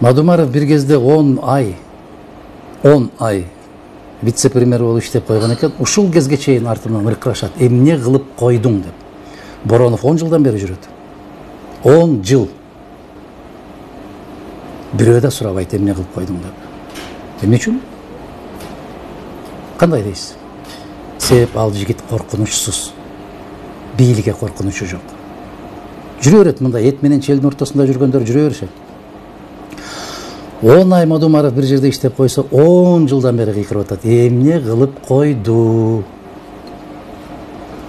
Мадумаров бир кезде 10 ай вице-премьер болуп иштеп койгон экен. Ушул кезге чейин артымдан ыркырашат. Эмне кылып койдуң деп. Боронов 10 жылдан бери жүрөт. 10 жыл. Бирөө да сурабайт эмне кылып койдуң деп. Эмне үчүн? Кандай дейсиз? Себеп ал жигит коркунучсуз. Бийликке коркунучу жок. Жүрө берет мында эт менен челдин ортосунда жүргөндөр жүрө беришет. 10 ай Мадумаров бир жерде иштеп койсо, 10 жылдан бери кыйкырып атат. Эмне кылып койду?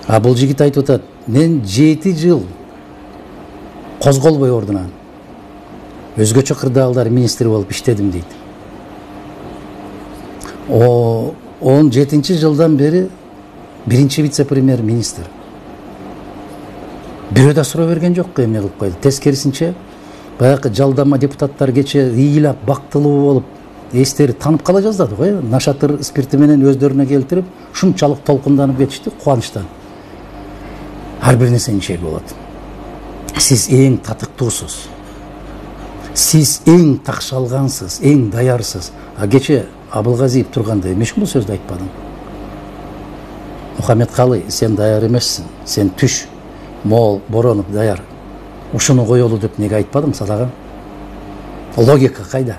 А бул жигит айтып атат, мен 7 жыл козголбой ордунан өзгөчө кырдаалдар министри болуп иштедим дейт. 17 жылдан бери биринчи вице-премьер министр. Бирөө да суроо берген жок, эмне кылып койду. Тескерисинче, баягы жалдама депутаттар кече ыйлап, бактылуу болуп, эстери танып кала жаздады го, нашатыр спирти менен өздөрүнө келтирип, шунчалык толкунданып кетишти кубанычтан. Ар бир нерсенин чеги болот. Сиз эң татыктуусуз. Сиз эң такшалгансыз, эң даярсыз. А кече Абылгазиев турганда эмне үчүн бул сөздү айтпадың? Мухаммедкалый, сен даяр эмессиң. Сен түш. Мол, Боронов даяр. Ушуну коелу деп неге айтпадың садаган? Логика кайда?